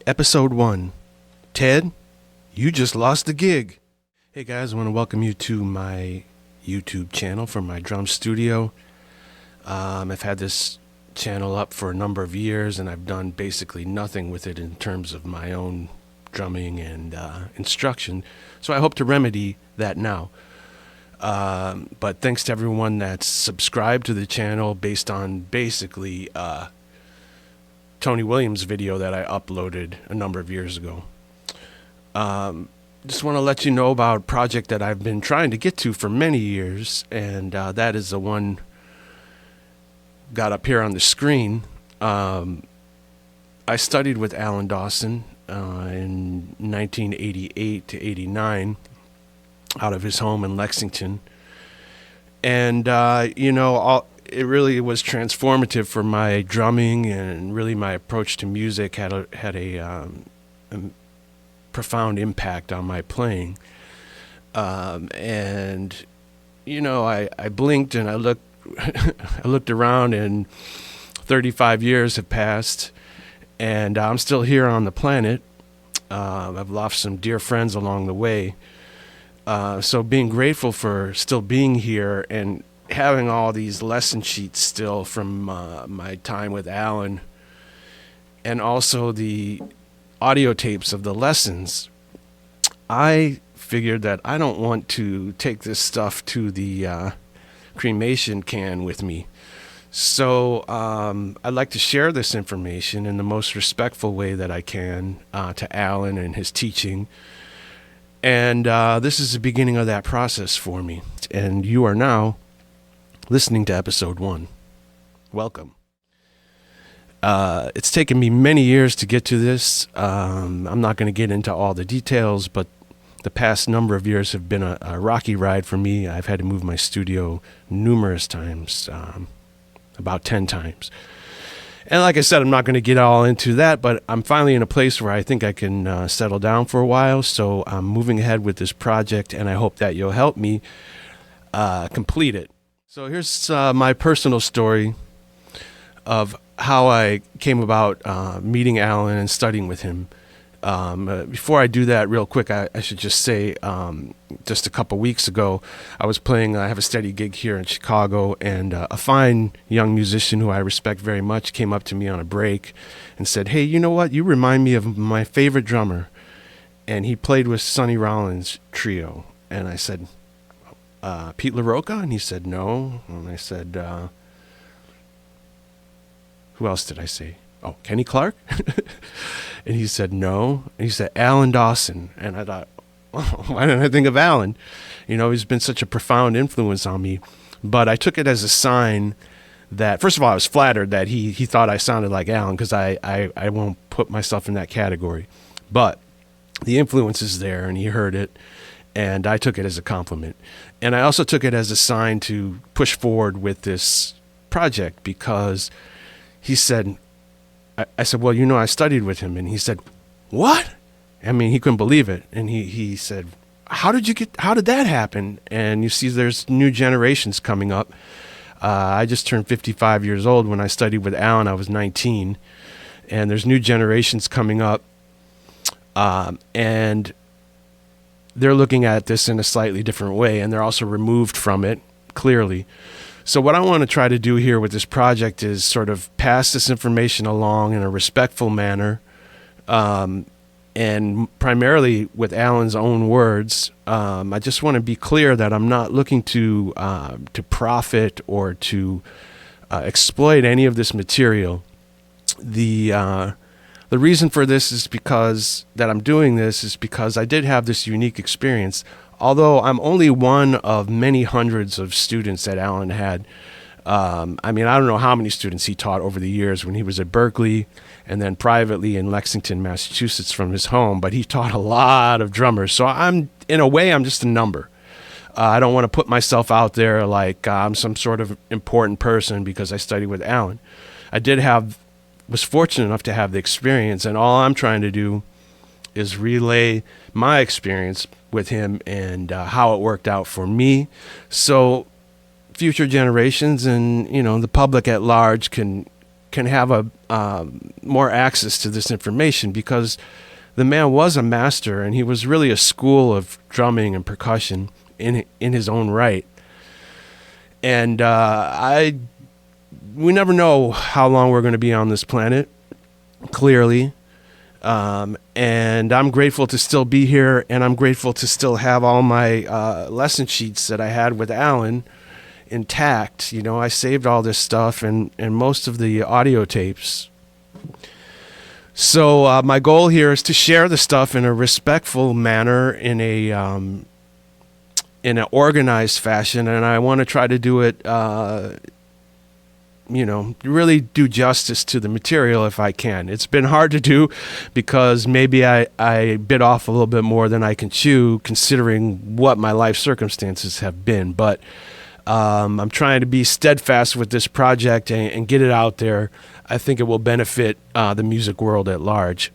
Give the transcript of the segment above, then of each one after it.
Episode 1. Ted, you just lost the gig. Hey guys, I want to welcome you to my YouTube channel for my drum studio. I've had this channel up for a number of years and I've done basically nothing with it in terms of my own drumming and instruction. So I hope to remedy that now. But thanks to everyone that's subscribed to the channel based on basically Tony Williams' video that I uploaded a number of years ago. Just want to let you know about a project that I've been trying to get to for many years, and that is the one got up here on the screen. I studied with Alan Dawson in 1988 to 89 out of his home in Lexington. And, it really was transformative for my drumming, and really my approach to music had a profound impact on my playing. I blinked and I looked around, and 35 years have passed, and I'm still here on the planet. I've lost some dear friends along the way. So being grateful for still being here and having all these lesson sheets still from my time with Alan, and also the audio tapes of the lessons, I figured that I don't want to take this stuff to the cremation can with me. So I'd like to share this information in the most respectful way that I can to Alan and his teaching. And this is the beginning of that process for me. And you are now listening to episode 1. Welcome. It's taken me many years to get to this. I'm not going to get into all the details, but the past number of years have been a rocky ride for me. I've had to move my studio numerous times, about 10 times. And like I said, I'm not going to get all into that, but I'm finally in a place where I think I can settle down for a while. So I'm moving ahead with this project, and I hope that you'll help me complete it. So here's my personal story of how I came about meeting Alan and studying with him. Before I do that, real quick, I should just say, just a couple weeks ago, I was playing, I have a steady gig here in Chicago, and a fine young musician who I respect very much came up to me on a break and said, "Hey, you know what? You remind me of my favorite drummer." And he played with Sonny Rollins' trio. And I said, Pete LaRocca? And he said, "No." And I said, who else did I say? Oh, Kenny Clark? And he said, "No." And he said, "Alan Dawson." And I thought, oh, why didn't I think of Alan? He's been such a profound influence on me. But I took it as a sign that, first of all, I was flattered that he thought I sounded like Alan, because I won't put myself in that category. But the influence is there, and he heard it, and I took it as a compliment. And I also took it as a sign to push forward with this project, because he said, I said, "Well, I studied with him." And he said, "What?" I mean, he couldn't believe it. And he said, how did that happen? And you see, there's new generations coming up. I just turned 55 years old. When I studied with Alan, I was 19. And there's new generations coming up. And they're looking at this in a slightly different way. And they're also removed from it, clearly. So what I want to try to do here with this project is sort of pass this information along in a respectful manner, and primarily with Alan's own words. I just want to be clear that I'm not looking to profit or to exploit any of this material. The reason for this is because I'm doing this is because I did have this unique experience. Although I'm only one of many hundreds of students that Alan had. I don't know how many students he taught over the years when he was at Berkeley, and then privately in Lexington, Massachusetts from his home. But he taught a lot of drummers. So in a way, I'm just a number. I don't want to put myself out there like I'm some sort of important person because I studied with Alan. Was fortunate enough to have the experience, and all I'm trying to do is relay my experience with him and how it worked out for me, so future generations and the public at large can can have a more access to this information, because the man was a master, and he was really a school of drumming and percussion in his own right. And we never know how long we're going to be on this planet, clearly. And I'm grateful to still be here, and I'm grateful to still have all my lesson sheets that I had with Alan intact. I saved all this stuff and most of the audio tapes. So my goal here is to share the stuff in a respectful manner, in an organized fashion, and I want to try to do it, really do justice to the material if I can. It's been hard to do because maybe I bit off a little bit more than I can chew, considering what my life circumstances have been. But I'm trying to be steadfast with this project and get it out there. I think it will benefit the music world at large.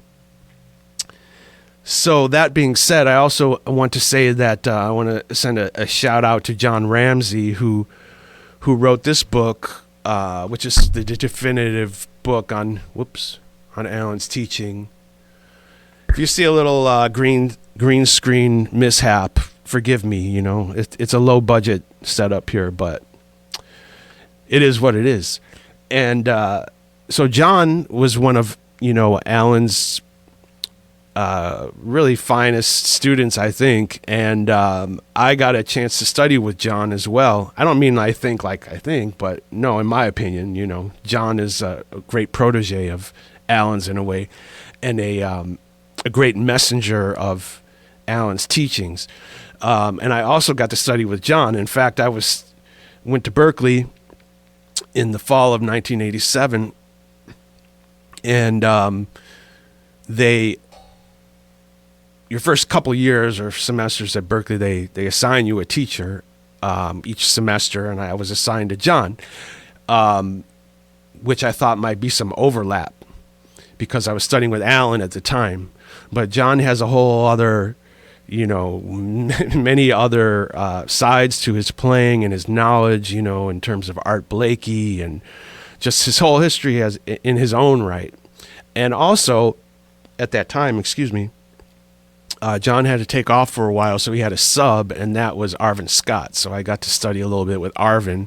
So that being said, I also want to say that I want to send a shout out to John Ramsay, who wrote this book, which is the definitive book on Alan's teaching. If you see a little green screen mishap, forgive me. It's a low budget setup here, but it is what it is. And so John was one of Alan's really finest students, I think, and I got a chance to study with John as well. I don't mean I think, but no, in my opinion, John is a great protege of Alan's in a way, and a great messenger of Alan's teachings. And I also got to study with John. In fact, I went to Berkeley in the fall of 1987, and your first couple years or semesters at Berkeley, they assign you a teacher each semester, and I was assigned to John, which I thought might be some overlap because I was studying with Alan at the time. But John has a whole other, many other sides to his playing and his knowledge, in terms of Art Blakey and just his whole history in his own right. And also, at that time, John had to take off for a while, so he had a sub, and that was Arvin Scott. So I got to study a little bit with Arvin,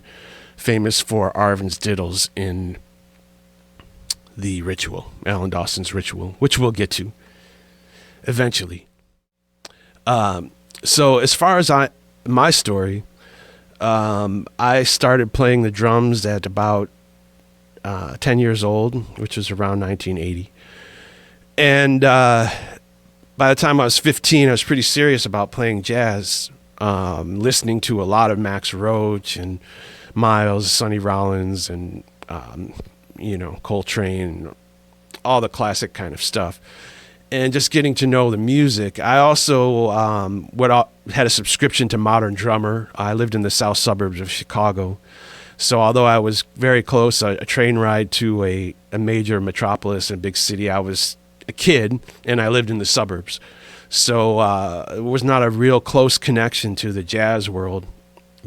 famous for Arvin's diddles in the Ritual, Alan Dawson's Ritual, which we'll get to eventually. So as far as my story, I started playing the drums at about 10 years old, which was around 1980. And by the time I was 15, I was pretty serious about playing jazz, listening to a lot of Max Roach and Miles, Sonny Rollins, and Coltrane, all the classic kind of stuff, and just getting to know the music. I also had a subscription to Modern Drummer. I lived in the south suburbs of Chicago, so although I was very close, a train ride to a major metropolis in a big city, I was a kid, and I lived in the suburbs. So it was not a real close connection to the jazz world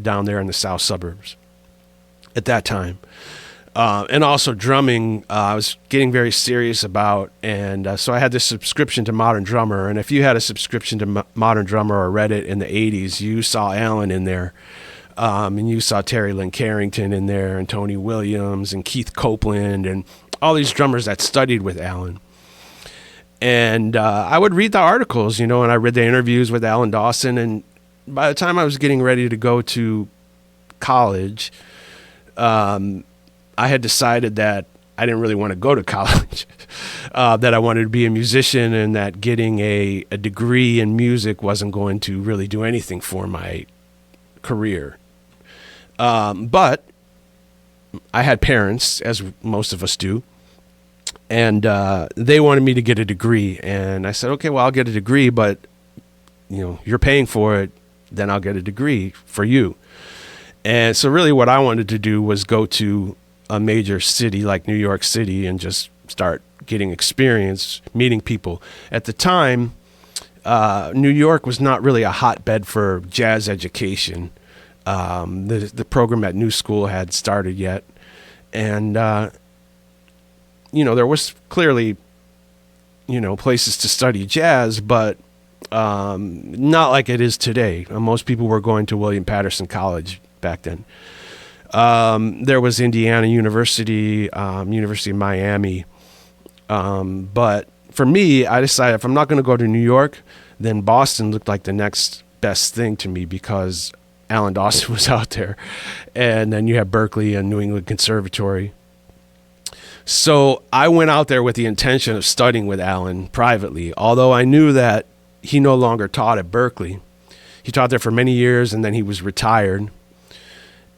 down there in the south suburbs at that time. And also drumming, I was getting very serious about, and so I had this subscription to Modern Drummer. And if you had a subscription to Modern Drummer or read it in the 80s, you saw Alan in there, and you saw Terry Lynn Carrington in there, and Tony Williams, and Keith Copeland, and all these drummers that studied with Alan. And I would read the articles, and I read the interviews with Alan Dawson. And by the time I was getting ready to go to college, I had decided that I didn't really want to go to college, that I wanted to be a musician, and that getting a degree in music wasn't going to really do anything for my career. But I had parents, as most of us do, and they wanted me to get a degree. And I said, okay, well, I'll get a degree, but you're paying for it, then I'll get a degree for you. And so really what I wanted to do was go to a major city like New York City and just start getting experience, meeting people. At the time, New York was not really a hotbed for jazz education. The program at New School had started yet. And there was clearly, places to study jazz, but not like it is today. Most people were going to William Patterson College back then. There was Indiana University, University of Miami. But for me, I decided if I'm not going to go to New York, then Boston looked like the next best thing to me because Alan Dawson was out there. And then you have Berkeley and New England Conservatory. So I went out there with the intention of studying with Alan privately, although I knew that he no longer taught at Berkeley. He taught there for many years, and then he was retired,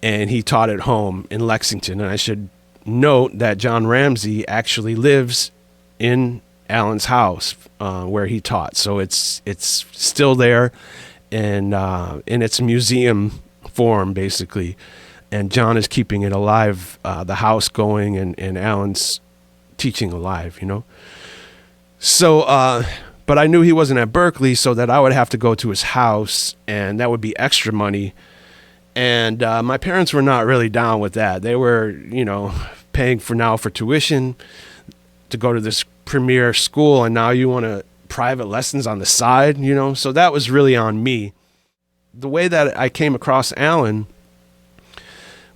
and he taught at home in Lexington. And I should note that John Ramsay actually lives in Alan's house where he taught. So it's still there, and in its museum form, basically. And John is keeping it alive, the house going, and Alan's teaching alive, So, but I knew he wasn't at Berkeley, so that I would have to go to his house, and that would be extra money. And my parents were not really down with that. They were, paying for tuition to go to this premier school, and now you want private lessons on the side, So that was really on me. The way that I came across Alan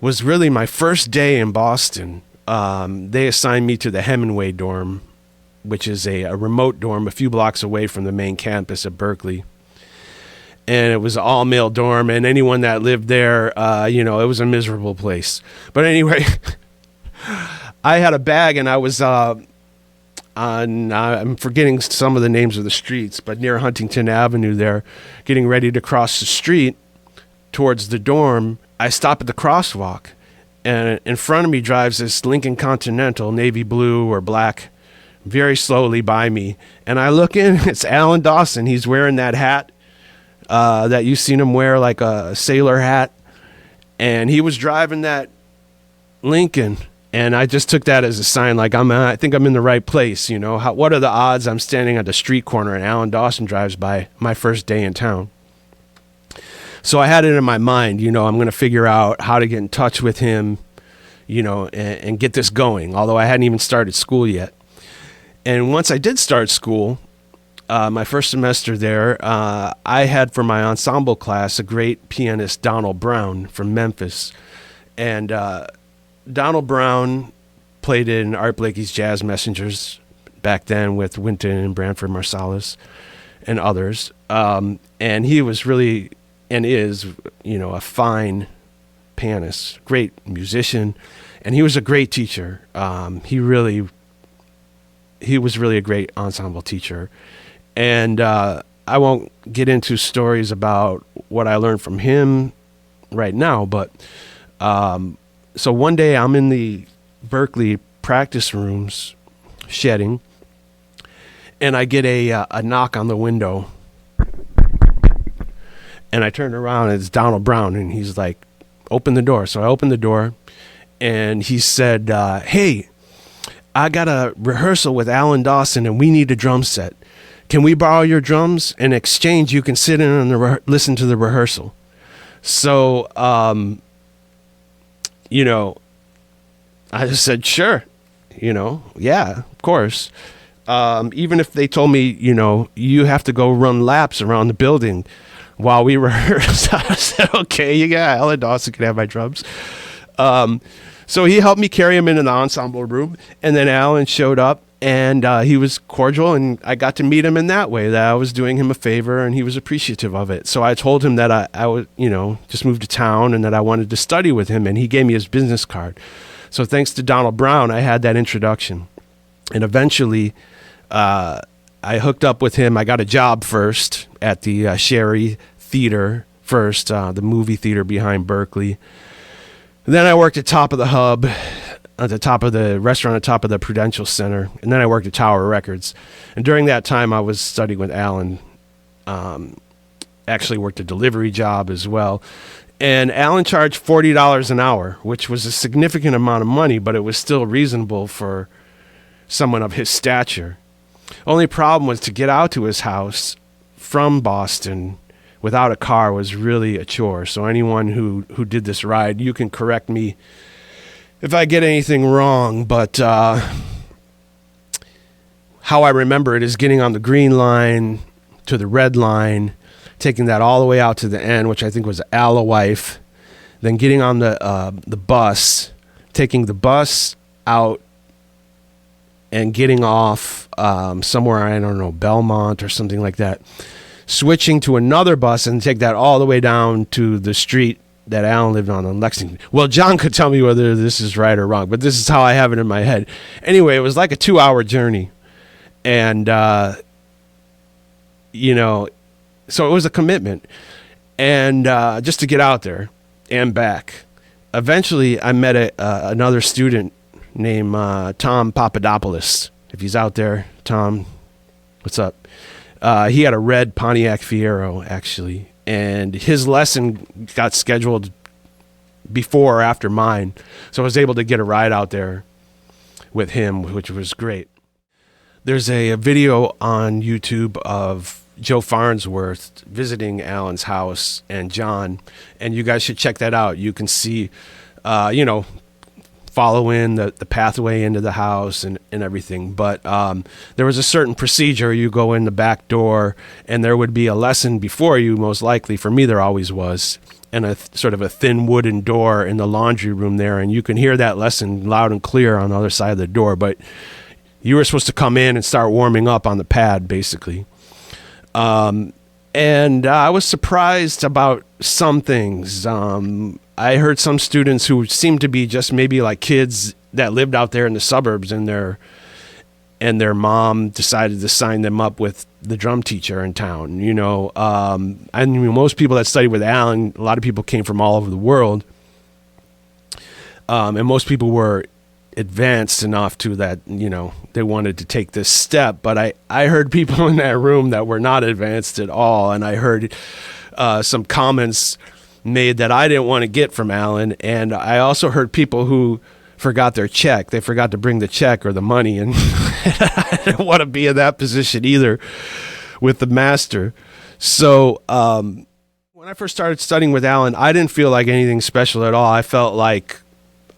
was really my first day in Boston. They assigned me to the Hemingway dorm, which is a remote dorm a few blocks away from the main campus at Berkeley. And it was an all-male dorm, and anyone that lived there, it was a miserable place. But anyway, I had a bag, and I was I'm forgetting some of the names of the streets, but near Huntington Avenue there, getting ready to cross the street towards the dorm. I stop at the crosswalk, and in front of me drives this Lincoln Continental, navy blue or black, very slowly by me. And I look in, it's Alan Dawson. He's wearing that hat that you've seen him wear, like a sailor hat. And he was driving that Lincoln. And I just took that as a sign, like I think I'm in the right place. What are the odds I'm standing at the street corner and Alan Dawson drives by my first day in town? So I had it in my mind, I'm going to figure out how to get in touch with him, and get this going, although I hadn't even started school yet. And once I did start school, my first semester there, I had for my ensemble class a great pianist, Donald Brown from Memphis. And Donald Brown played in Art Blakey's Jazz Messengers back then with Wynton and Branford Marsalis and others. And he was really, and is, a fine pianist, great musician, and he was a great teacher. He was really a great ensemble teacher. And I won't get into stories about what I learned from him right now, but so one day I'm in the Berkeley practice rooms shedding, and I get a knock on the window. And I turned around, and it's Donald Brown, and he's like, open the door. So I opened the door, and he said, hey, I got a rehearsal with Alan Dawson, and we need a drum set. Can we borrow your drums? In exchange, you can sit in and listen to the rehearsal. So, I just said, sure, yeah, of course. Even if they told me, you have to go run laps around the building while we rehearsed, I said, okay, Alan Dawson can have my drums. So he helped me carry him into the ensemble room, and then Alan showed up, and he was cordial, and I got to meet him in that way, that I was doing him a favor, and he was appreciative of it. So I told him that I would, just moved to town, and that I wanted to study with him, and he gave me his business card. So thanks to Donald Brown, I had that introduction. And eventually, I hooked up with him. I got a job first at the Sherry Theater first, the movie theater behind Berkeley. And then I worked at Top of the Hub, at the top of the restaurant, at top of the Prudential Center. And then I worked at Tower Records. And during that time, I was studying with Alan. Actually worked a delivery job as well. And Alan charged $40 an hour, which was a significant amount of money, but it was still reasonable for someone of his stature. Only problem was to get out to his house from Boston without a car was really a chore. So anyone who did this ride, you can correct me if I get anything wrong, but how I remember it is getting on the green line to the red line, taking that all the way out to the end, which I think was Alowife, then getting on the bus, taking the bus out and getting off somewhere, I don't know, Belmont or something like that, switching to another bus and take that all the way down to the street that Alan lived on in Lexington. Well, John could tell me whether this is right or wrong, but this is how I have it in my head. Anyway, it was like a 2-hour journey. And, you know, so it was a commitment. And just to get out there and back. Eventually, I met another student named Tom Papadopoulos. If he's out there, Tom, what's up? He had a red Pontiac Fiero, actually. And his lesson got scheduled before or after mine. So I was able to get a ride out there with him, which was great. There's a video on YouTube of Joe Farnsworth visiting Alan's house and John, and you guys should check that out. You can see, follow in the pathway into the house and everything. But there was a certain procedure. You go in the back door, and there would be a lesson before you, most likely. For me, there always was. And a sort of a thin wooden door in the laundry room there, and you can hear that lesson loud and clear on the other side of the door. But you were supposed to come in and start warming up on the pad, basically. And I was surprised about some things. I heard some students who seemed to be just maybe like kids that lived out there in the suburbs, and their mom decided to sign them up with the drum teacher in town. I mean, most people that studied with Alan, a lot of people came from all over the world, and most people were advanced enough to that, they wanted to take this step. But I heard people in that room that were not advanced at all, and I heard some comments made that I didn't want to get from Alan. And I also heard people who forgot their check. They forgot to bring the check or the money, and I didn't want to be in that position either with the master. So when I first started studying with Alan, I didn't feel like anything special at all. I felt like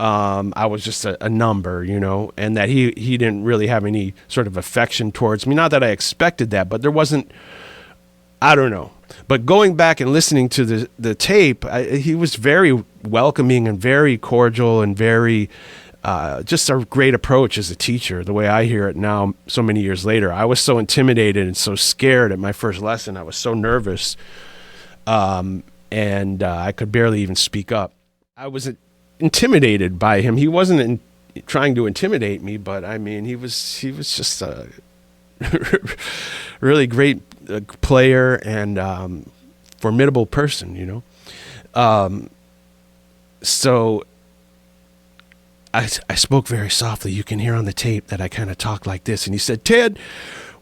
I was just a number, and that he didn't really have any sort of affection towards me. Not that I expected that, but there wasn't, I don't know. But going back and listening to the tape, he was very welcoming and very cordial and very, just a great approach as a teacher, the way I hear it now so many years later. I was so intimidated and so scared at my first lesson. I was so nervous, and I could barely even speak up. I was intimidated by him. He wasn't trying to intimidate me, but I mean, he was just a really great player and formidable person, So I spoke very softly. You can hear on the tape that I kind of talked like this. And he said, "Ted,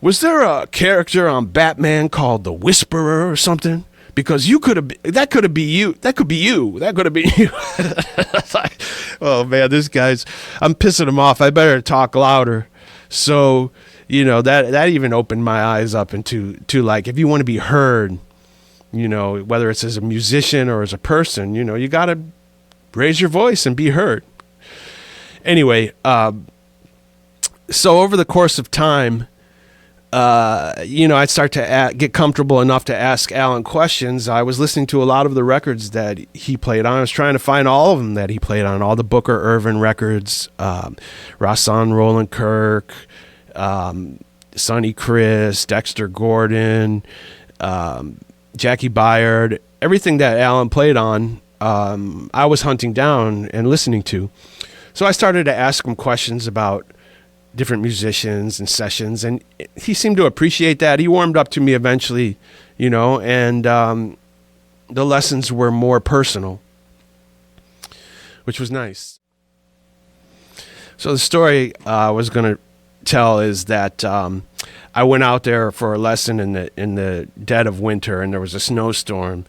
was there a character on Batman called the Whisperer or something? Because that could have been you. That could be you. That could have been you." Like, oh man, I'm pissing him off. I better talk louder. So, that even opened my eyes up into like, if you want to be heard, whether it's as a musician or as a person, you got to raise your voice and be heard. Anyway, so over the course of time, I'd start to get comfortable enough to ask Alan questions. I was listening to a lot of the records that he played on. I was trying to find all of them that he played on, all the Booker Irvin records, Rahsaan Roland Kirk, Sonny Chris, Dexter Gordon, Jackie Byard, everything that Alan played on, I was hunting down and listening to. So I started to ask him questions about different musicians and sessions, and he seemed to appreciate that. He warmed up to me eventually, and the lessons were more personal, which was nice. So the story I was going to tell is that I went out there for a lesson in the dead of winter, and there was a snowstorm,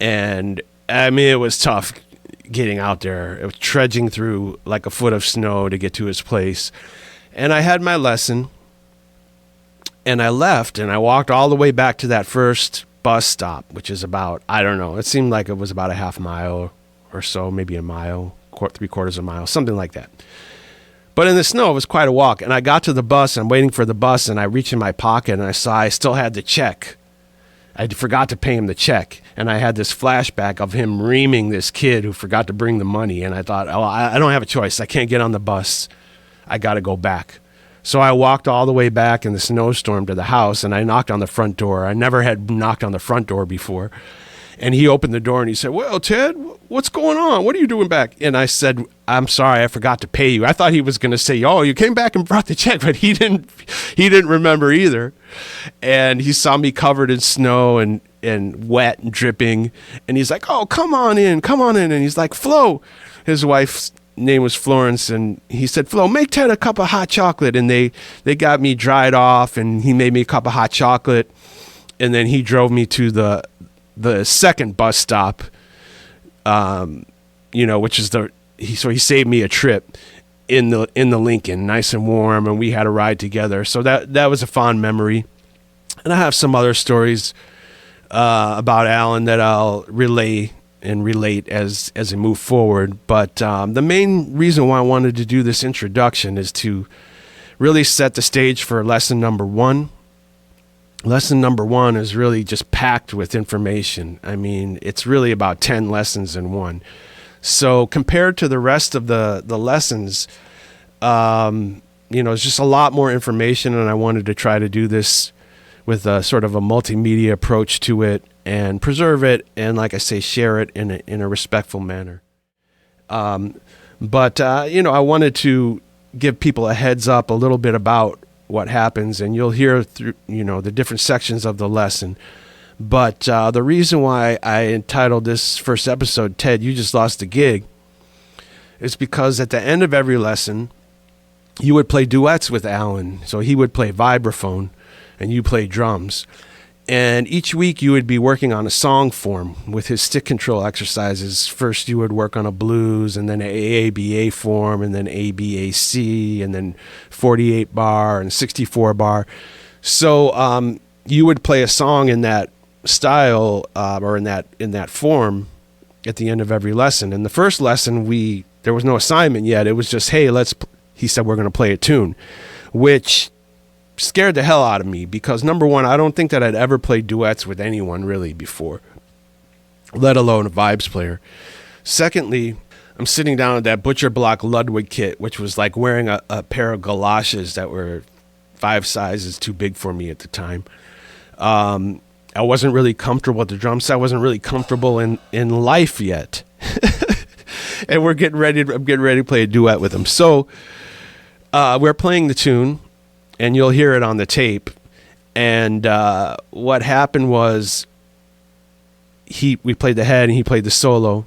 and I mean, it was tough getting out there. It was trudging through like a foot of snow to get to his place. And I had my lesson, and I left, and I walked all the way back to that first bus stop, which is about, I don't know, it seemed like it was about a half mile or so, maybe a mile, 3/4 of a mile, something like that. But in the snow, it was quite a walk. And I got to the bus, I'm waiting for the bus, and I reach in my pocket, and I saw I still had the check. I forgot to pay him the check. And I had this flashback of him reaming this kid who forgot to bring the money. And I thought, oh, I don't have a choice. I can't get on the bus. I got to go back. So I walked all the way back in the snowstorm to the house, and I knocked on the front door. I never had knocked on the front door before. And he opened the door and he said, well, Ted, what's going on? What are you doing back? And I said, I'm sorry, I forgot to pay you. I thought he was going to say, oh, you came back and brought the check, but he didn't remember either. And he saw me covered in snow and wet and dripping. And he's like, oh, come on in. And he's like, Flo, his wife's name was Florence. And he said, Flo, make Ted a cup of hot chocolate. And they got me dried off, and he made me a cup of hot chocolate. And then he drove me to the second bus stop, which is so he saved me a trip in the Lincoln, nice and warm, and we had a ride together. So that was a fond memory. And I have some other stories about Alan that I'll relate as I move forward. But the main reason why I wanted to do this introduction is to really set the stage for lesson number one. Lesson number one is really just packed with information. I mean, it's really about 10 lessons in one. So compared to the rest of the lessons, it's just a lot more information, and I wanted to try to do this with a sort of a multimedia approach to it and preserve it and, like I say, share it in a respectful manner. But I wanted to give people a heads up a little bit about what happens, and you'll hear through the different sections of the lesson. But the reason why I entitled this first episode, Ted, You Just Lost a Gig, is because at the end of every lesson, you would play duets with Alan. So he would play vibraphone and you play drums. And each week you would be working on a song form with his stick control exercises. First you would work on a blues, and then an AABA form, and then ABAC, and then 48 bar and 64 bar. So you would play a song in that style or in that form at the end of every lesson. And the first lesson, there was no assignment yet. It was just, hey, he said we're going to play a tune, which scared the hell out of me because, number one, I don't think that I'd ever played duets with anyone really before, let alone a vibes player. Secondly, I'm sitting down at that Butcher Block Ludwig kit, which was like wearing a pair of galoshes that were 5 sizes too big for me at the time. I wasn't really comfortable with the drum set. I wasn't really comfortable in life yet. And I'm getting ready to play a duet with him. So we're playing the tune, and you'll hear it on the tape. And what happened was we played the head and he played the solo.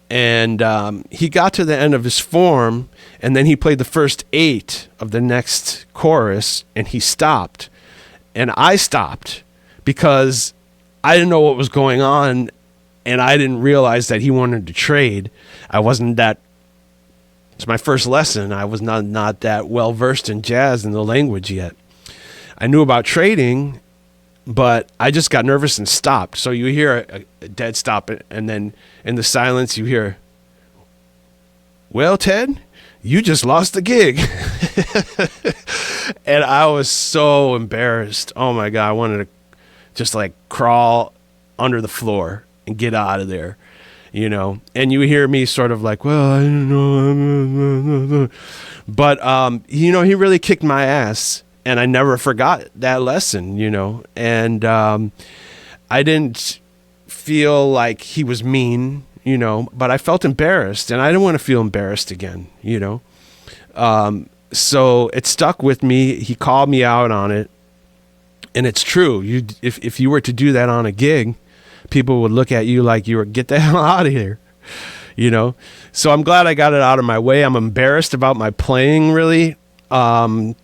And he got to the end of his form, and then he played the first 8 of the next chorus, and he stopped. And I stopped because I didn't know what was going on, and I didn't realize that he wanted to trade. It's my first lesson. I was not that well versed in jazz and the language yet. I knew about trading, but I just got nervous and stopped. So you hear a dead stop, and then in the silence you hear, well, Ted, you just lost the gig. And I was so embarrassed. Oh my God, I wanted to just like crawl under the floor and get out of there. And you hear me sort of like, well, I don't know. But, he really kicked my ass, and I never forgot that lesson, and I didn't feel like he was mean, but I felt embarrassed, and I didn't want to feel embarrassed again, so it stuck with me. He called me out on it, and it's true. If you were to do that on a gig, people would look at you like you were, get the hell out of here, So I'm glad I got it out of my way. I'm embarrassed about my playing, really, to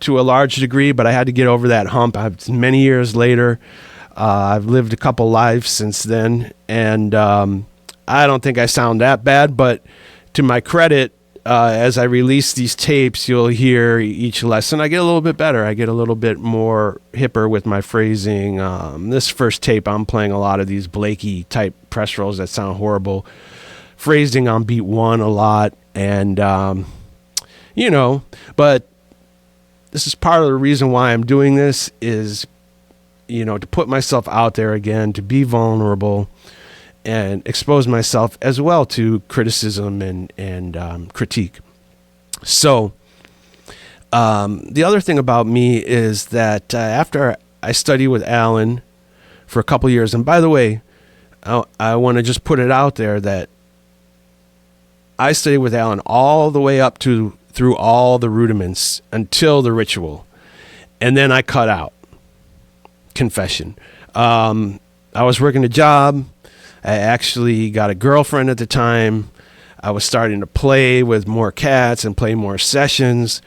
a large degree, but I had to get over that hump. Many years later, I've lived a couple lives since then, and I don't think I sound that bad, but to my credit, as I release these tapes, you'll hear each lesson. I get a little bit better. I get a little bit more hipper with my phrasing. This first tape, I'm playing a lot of these Blakey type press rolls that sound horrible. Phrasing on beat 1 a lot. And, But this is part of the reason why I'm doing this is, to put myself out there again, to be vulnerable and expose myself as well to criticism and critique. So the other thing about me is that after I studied with Alan for a couple years, and by the way, I want to just put it out there that I studied with Alan all the way up through all the rudiments until the ritual, and then I cut out. Confession. I was working a job. I actually got a girlfriend at the time. I was starting to play with more cats and play more sessions,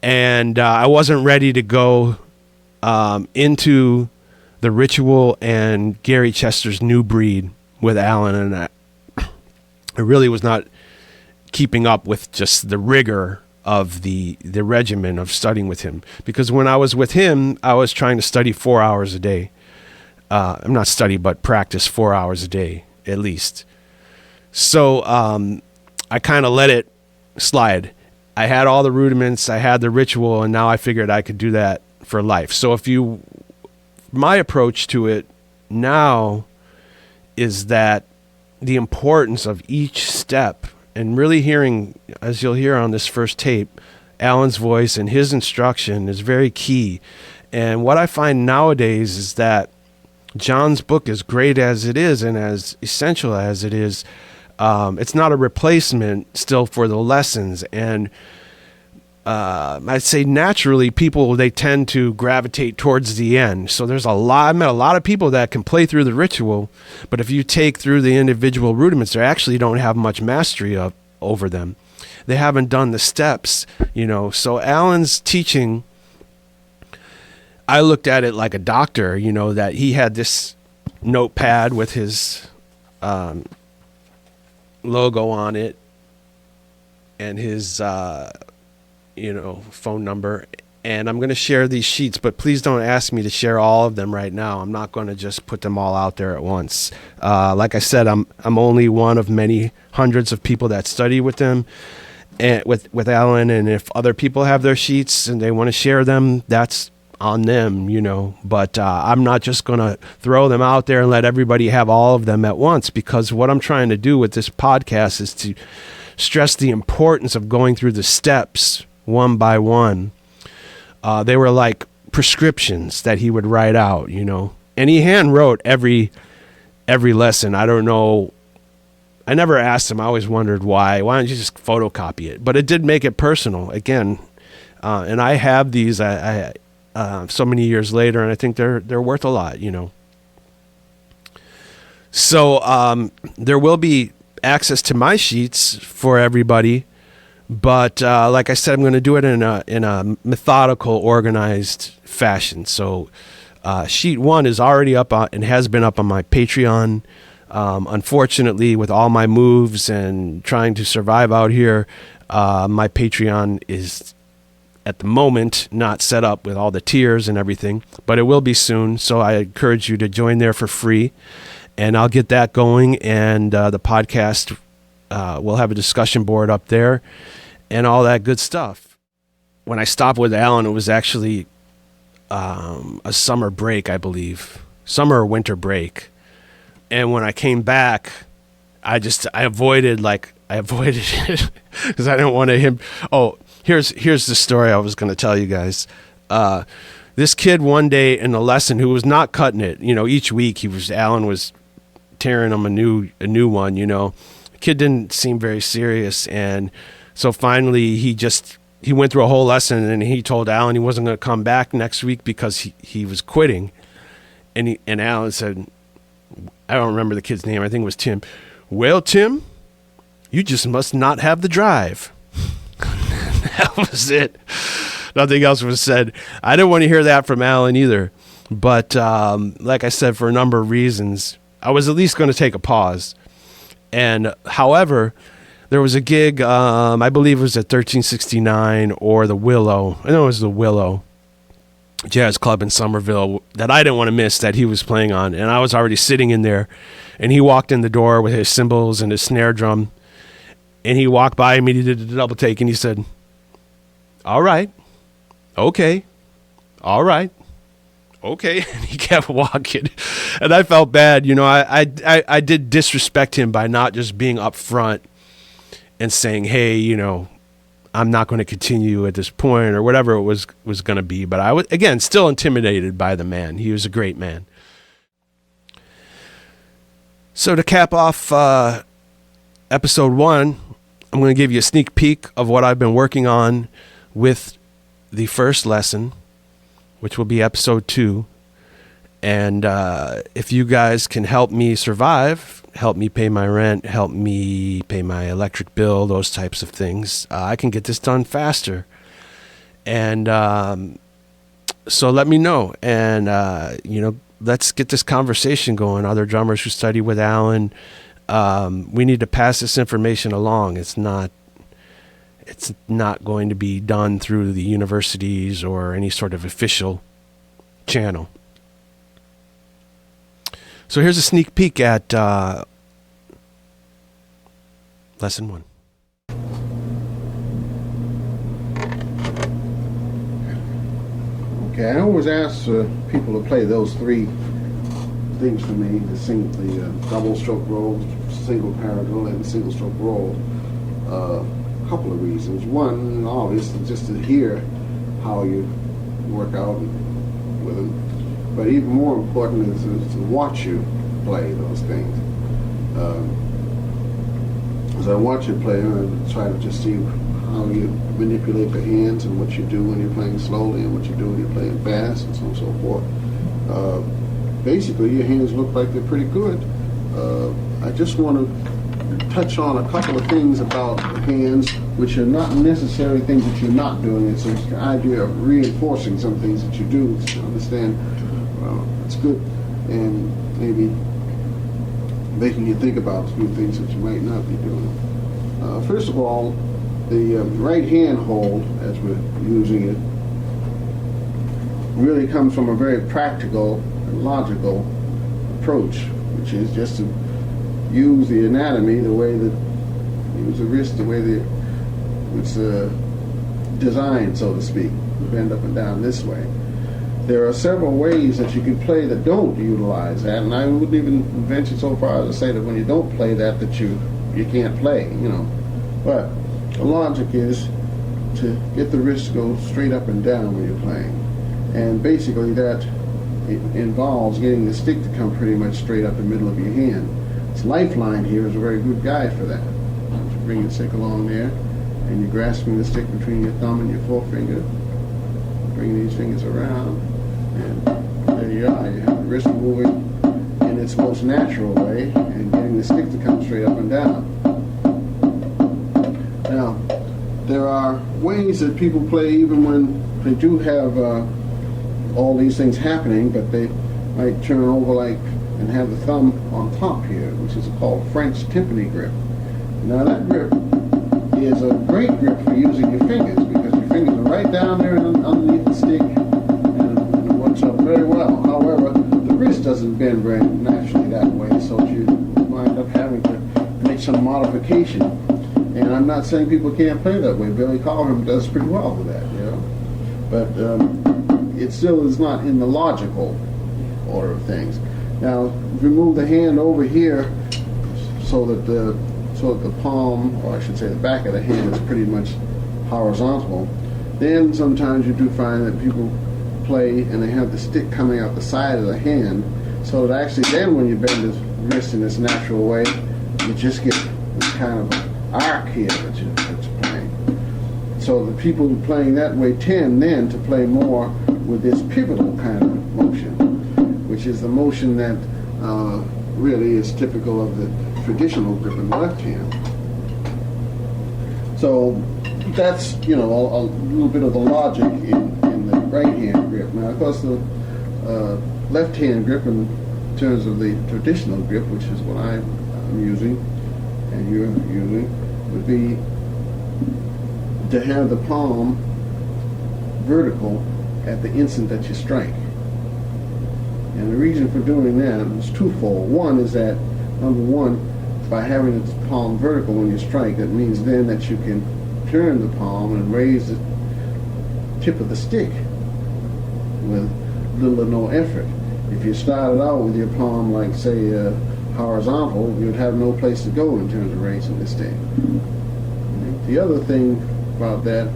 and I wasn't ready to go into the ritual and Gary Chester's new breed with Alan, and I really was not keeping up with just the rigor of the regimen of studying with him. Because when I was with him, I was trying to study 4 hours a day. I'm not study, but practice 4 hours a day, at least. So I kind of let it slide. I had all the rudiments, I had the ritual, and now I figured I could do that for life. So my approach to it now is that the importance of each step, and really hearing, as you'll hear on this first tape, Alan's voice and his instruction is very key. And what I find nowadays is that John's book, as great as it is and as essential as it is, it's not a replacement still for the lessons. And I'd say naturally people, they tend to gravitate towards the end. So I met a lot of people that can play through the ritual, but if you take through the individual rudiments, they actually don't have much mastery over them. They haven't done the steps, So Alan's teaching, I looked at it like a doctor, that he had this notepad with his logo on it and his phone number, and I'm going to share these sheets, but please don't ask me to share all of them right now. I'm not going to just put them all out there at once. Like I said, I'm only one of many hundreds of people that study with them and with Alan, and if other people have their sheets and they want to share them, that's on them, but I'm not just going to throw them out there and let everybody have all of them at once, because what I'm trying to do with this podcast is to stress the importance of going through the steps one by one. They were like prescriptions that he would write out, and he hand wrote every lesson. I don't know. I never asked him. I always wondered why don't you just photocopy it? But it did make it personal again. And I have these, so many years later, and I think they're worth a lot, So, there will be access to my sheets for everybody. But like I said, I'm going to do it in a methodical, organized fashion. So sheet 1 is already up and has been up on my Patreon. Unfortunately, with all my moves and trying to survive out here, my Patreon is at the moment not set up with all the tiers and everything, but it will be soon. So I encourage you to join there for free, and I'll get that going. And the podcast, we'll have a discussion board up there and all that good stuff. When I stopped with Alan, it was actually a summer break, I believe, summer or winter break. And when I came back, I avoided it because I didn't want him. Oh, here's the story I was going to tell you guys. This kid one day in the lesson who was not cutting it, each week Alan was tearing him a new one, The kid didn't seem very serious, and so finally he went through a whole lesson, and he told Alan he wasn't going to come back next week because he was quitting. And Alan said, I don't remember the kid's name, I think it was Tim. Well, Tim, you just must not have the drive. That was it. Nothing else was said. I didn't want to hear that from Alan either. But like I said, for a number of reasons, I was at least going to take a pause. And however, there was a gig, I believe it was at 1369 or the Willow. I know it was the Willow Jazz Club in Somerville that I didn't want to miss, that he was playing on. And I was already sitting in there. And he walked in the door with his cymbals and his snare drum. And he walked by me, he did a double take, and he said, All right. Okay. All right. Okay. And he kept walking. And I felt bad. I did disrespect him by not just being upfront and saying, hey, I'm not going to continue at this point or whatever it was going to be. But I was, again, still intimidated by the man. He was a great man. So to cap off episode 1, I'm going to give you a sneak peek of what I've been working on with the first lesson, which will be episode 2. And if you guys can help me survive, help me pay my rent, help me pay my electric bill, those types of things, I can get this done faster. And so let me know. And, let's get this conversation going. Other drummers who study with Alan, we need to pass this information along. It's not going to be done through the universities or any sort of official channel. So here's a sneak peek at lesson 1. Okay, I always ask people to play those 3 things for me: the double stroke roll, single parallel, and single stroke roll. A couple of reasons. One, obviously, just to hear how you work out with them. But even more important is to watch you play those things. As I watch you play, I try to just see how you manipulate the hands and what you do when you're playing slowly and what you do when you're playing fast and so on and so forth. Basically, your hands look like they're pretty good. I just want to touch on a couple of things about the hands, which are not necessarily things that you're not doing. It's an idea of reinforcing some things that you do to understand it's good, and maybe making you think about a few things that you might not be doing. First of all, the right hand hold, as we're using it, really comes from a very practical and logical approach, which is just to use the anatomy the way that, use the wrist the way that it's designed, so to speak, bend up and down this way. There are several ways that you can play that don't utilize that, and I wouldn't even venture so far as to say that when you don't play that you can't play, But the logic is to get the wrist to go straight up and down when you're playing. And basically that involves getting the stick to come pretty much straight up the middle of your hand. This lifeline here is a very good guide for that. You bring your stick along there, and you're grasping the stick between your thumb and your forefinger. Bring these fingers around, and there you are. You have the wrist moving in its most natural way, and getting the stick to come straight up and down. Now, there are ways that people play even when they do have all these things happening, but they might turn over and have the thumb on top here, which is called French timpani grip. Now that grip is a great grip for using your fingers, because your fingers are right down there underneath the stick, and it works out very well. However, the wrist doesn't bend very naturally that way, so you wind up having to make some modification. And I'm not saying people can't play that way. Billy Colvin does pretty well with that, But it still is not in the logical order of things. Now, if we move the hand over here so that the palm, or I should say the back of the hand, is pretty much horizontal, then sometimes you do find that people play and they have the stick coming out the side of the hand, so that actually then when you bend the wrist in this natural way, you just get this kind of arc here that you're playing. So the people who are playing that way tend then to play more with this pivotal kind of motion, which is the motion that really is typical of the traditional grip in the left hand. So that's, a little bit of the logic in the right hand grip. Now, of course, the left hand grip in terms of the traditional grip, which is what I'm using and you're using, would be to have the palm vertical at the instant that you strike. And the reason for doing that is twofold. One is that, number one, by having the palm vertical when you strike, that means then that you can turn the palm and raise it tip of the stick with little or no effort. If you started out with your palm, like say horizontal, you'd have no place to go in terms of raising the stick. The other thing about that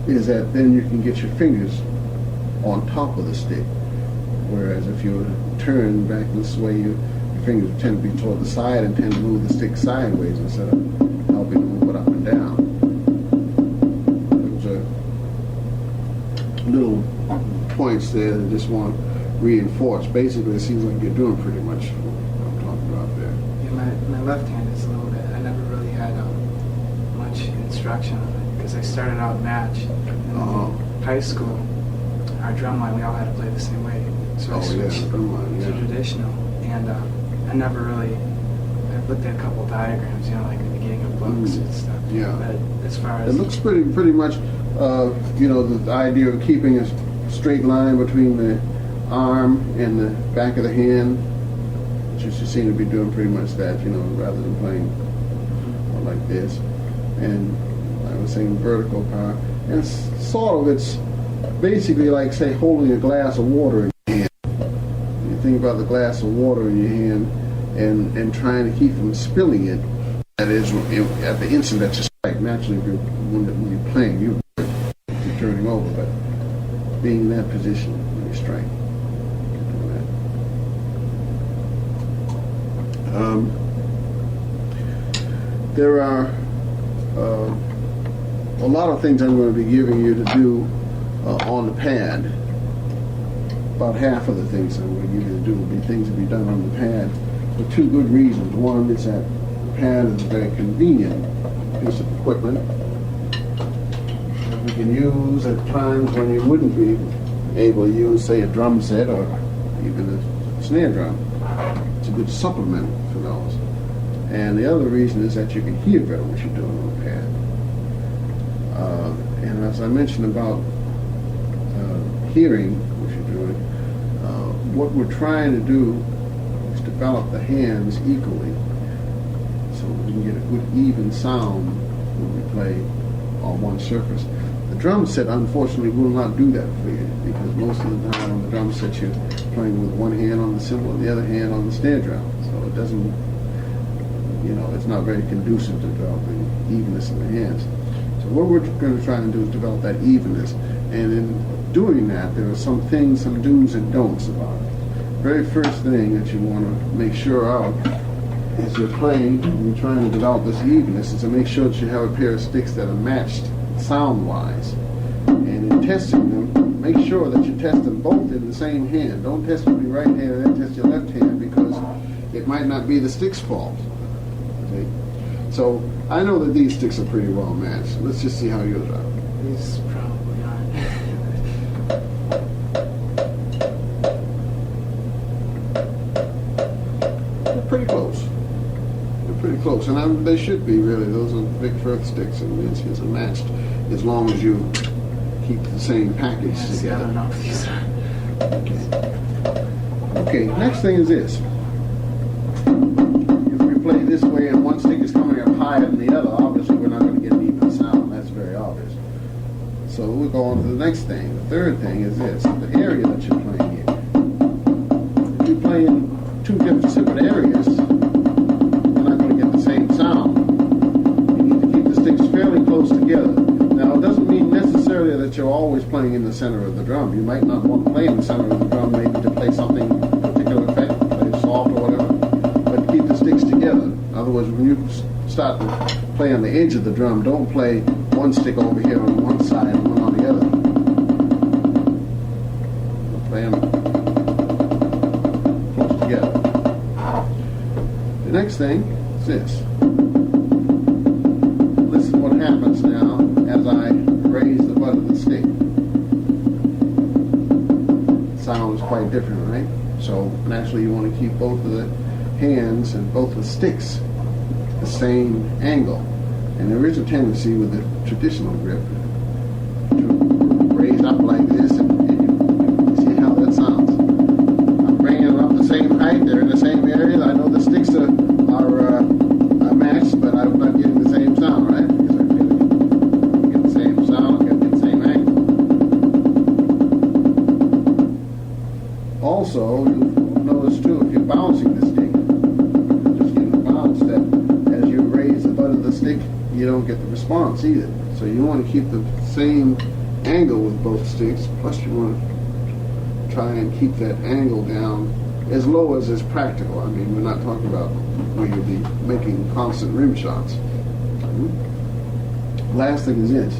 is that then you can get your fingers on top of the stick, whereas if you turn back this way, your fingers tend to be toward the side and tend to move the stick sideways instead of helping to move it up and down. Those are little points there that I just want to reinforce. Basically, it seems like you're doing pretty much what I'm talking about there. Yeah, my left hand is a little bit, I never really had much instruction on it because I started out match. In high school, our drum line, we all had to play the same way. So I switched to traditional. And I never really, I looked at a couple diagrams, like in the beginning of books and stuff. Yeah. But as far as... It looks pretty much, the idea of keeping a straight line between the arm and the back of the hand, which you seem to be doing pretty much that, rather than playing like this. And I was saying vertical power. And it's basically like, say, holding a glass of water in your hand. You think about the glass of water in your hand and trying to keep from spilling it. That is, at the instant that you strike. Naturally, when you're playing, you're turning over, but being in that position when you strike. There are a lot of things I'm going to be giving you to do on the pad. About half of the things I'm going to give you to do will be things to be done on the pad for two good reasons. One is that the pad is a very convenient piece of equipment that we can use at times when you wouldn't be able to use, say, a drum set or even a snare drum. It's a good supplement for those. And the other reason is that you can hear better what you're doing on the pad. And as I mentioned about hearing what you're doing, what we're trying to do is develop the hands equally so we can get a good even sound when we play on one surface. The drum set, unfortunately, will not do that for you because most of the time on the drum set you're playing with one hand on the cymbal and the other hand on the snare drum. So it doesn't, it's not very conducive to developing evenness in the hands. So what we're going to try and do is develop that evenness. And in doing that, there are some things, some do's and don'ts about it. Very first thing that you want to make sure of as you're playing and you're trying to develop this evenness is to make sure that you have a pair of sticks that are matched sound-wise. And in testing them, make sure that you test them both in the same hand. Don't test with your right hand and then test your left hand because it might not be the stick's fault. Okay? So I know that these sticks are pretty well matched. Let's just see how yours are. These probably aren't. They're pretty close. They're pretty close, and they should be really. Those are big Firth sticks, and it's matched as long as you keep the same package together. I don't know if these are. Okay, next thing is this. If we play this way and one stick is coming up higher than the other, obviously we're not going to get an even sound. That's very obvious. So we'll go on to the next thing. The third thing is this, the area that you're playing in. If you play in two different separate areas, you're not going to get the same sound. You need to keep the sticks fairly close together. Now, it doesn't mean necessarily that you're always playing in the center of the drum. You might not want to play in the center of the drum, maybe to play something particular effect, play soft or whatever, but keep the sticks together. In other words, when you start to play on the edge of the drum, don't play one stick over here on one side and one on the other. Play them close together. The next thing is this. Listen what happens now as I raise the butt of the stick. The sound is quite different, right? So naturally you want to keep both of the hands and both the sticks the same angle. And there is a tendency with the traditional grip to raise up like this and you see how that sounds. I'm bringing them up the same height, they're in the same area. I know the sticks are matched, but I'm not getting the same sound, right? Because I get the same sound, I get the same angle. Also, you'll notice too, if you're bouncing the stick, you're just getting a bounce, that as you raise the butt of the stick, you don't get the response either. So you want to keep the same angle with both sticks, plus you want to try and keep that angle down as low as is practical. I mean, we're not talking about where you'll be making constant rim shots. Last thing is this.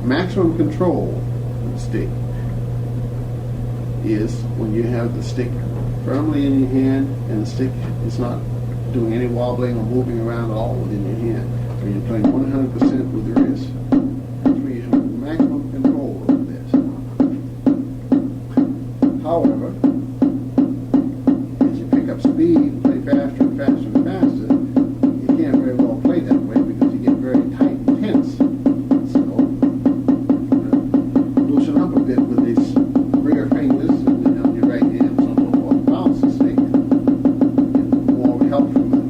Maximum control of the stick is when you have the stick firmly in your hand and the stick is not doing any wobbling or moving around at all within your hand. When you're playing 100% with your wrist. That's where you have maximum control over this. However, as you pick up speed and play faster and faster and faster, you can't very well play that way because you get very tight and tense. So, loosen up a bit with these rear fingers on your right hand, so on bounce the stick. Get more help from the